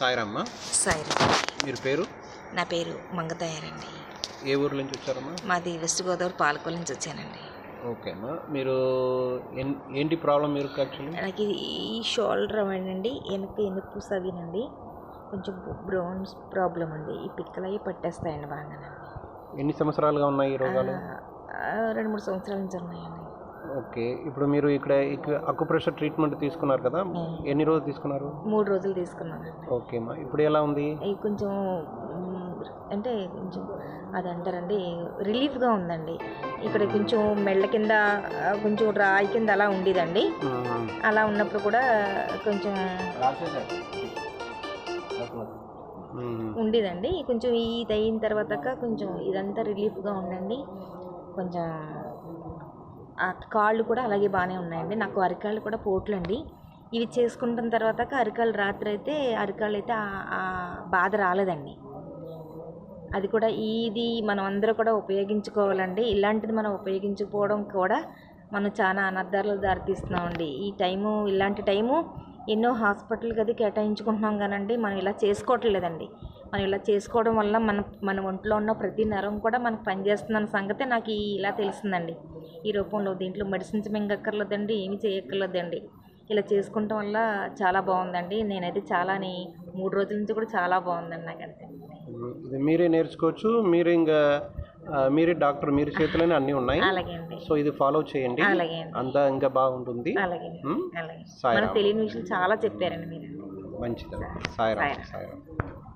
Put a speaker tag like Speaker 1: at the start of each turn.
Speaker 1: సాయిరమ్మ.
Speaker 2: సాయిరామ్.
Speaker 1: మీరు పేరు?
Speaker 2: నా పేరు మంగతాయారండి.
Speaker 1: ఏ ఊరు నుంచి వచ్చారమ్మా?
Speaker 2: మాది వెస్ట్ గోదావరి పాలకొల నుంచి వచ్చానండి.
Speaker 1: ఓకే అమ్మా. మీరు ఏంటి ప్రాబ్లం మీరు యాక్చువల్లీ?
Speaker 2: నాకు ఈ షోల్డర్ అవ్వండి, ఎనుపు సవినండి, కొంచెం బ్రౌన్స్ ప్రాబ్లం అండి. ఈ పిక్కలు అవి పట్టేస్తాయండి బాగానండి.
Speaker 1: ఎన్ని సంవత్సరాలుగా ఉన్నాయి ఈ రోగాలు?
Speaker 2: 2-3 సంవత్సరాల నుంచి ఉన్నాయండి.
Speaker 1: ఓకే. ఇప్పుడు మీరు ఇక్కడ అకుప్రెషర్ ట్రీట్మెంట్ తీసుకున్నారు కదా, ఎన్ని రోజులు తీసుకున్నారు?
Speaker 2: 3 రోజులు తీసుకున్నానండి.
Speaker 1: ఓకే అమ్మా. ఇప్పుడు ఎలా ఉంది?
Speaker 2: కొంచెం అంటే కొంచెం అది అంటారండి, రిలీఫ్గా ఉందండి. ఇక్కడ కొంచెం మెళ్ళ కింద కొంచెం రాయి కింద అలా ఉండేదండి. అలా ఉన్నప్పుడు కూడా కొంచెం ఉండేదండి. కొంచెం ఇది అయిన తర్వాత కొంచెం ఇదంతా రిలీఫ్గా ఉండండి. కొంచెం ఆ కాళ్ళు కూడా అలాగే బాగానే ఉన్నాయండి. నాకు అరికాళ్ళు కూడా పోట్లండి. ఇవి చేసుకుంటున్న తర్వాత అరికాళ్ళు అరికాళ్ళు అయితే ఆ బాధ రాలేదండి. అది కూడా ఇది మనం అందరూ కూడా ఉపయోగించుకోవాలండి. ఇలాంటిది మనం ఉపయోగించుకోవడం కూడా మనం చాలా అనర్థాలకు దారితీస్తున్నామండి. ఇలాంటి టైము ఎన్నో హాస్పిటల్కి అది కేటాయించుకుంటున్నాం కానండి, మనం ఇలా చేసుకోవట్లేదండి. మనం ఇలా చేసుకోవడం వల్ల మన ఒంట్లో ఉన్న ప్రతి నరం కూడా మనకు పనిచేస్తుందన్న సంగతి నాకు ఇలా తెలిసిందండి. ఈ రూపంలో దీంట్లో మెడిసిన్స్ మింగక్కర్లేదండి, ఏమి చేయక్కర్లేదండి. ఇలా చేసుకుంటాం వల్ల చాలా బాగుందండి. నేనైతే 3 రోజుల నుంచి కూడా చాలా బాగుందండి నాకంతే.
Speaker 1: ఇది మీరే నేర్చుకోవచ్చు. మీరే డాక్టర్, మీరు చేతిలోనే అన్నీ ఉన్నాయి.
Speaker 2: అలాగే అండి.
Speaker 1: సో ఇది ఫాలో చేయండి.
Speaker 2: అలాగే అండి.
Speaker 1: అంతా ఇంకా బాగుంటుంది.
Speaker 2: అలాగే అలాగే. మనకు తెలియని విషయాలు చాలా చెప్పారండి మీరు.
Speaker 1: మంచిది. సాయిరామ్.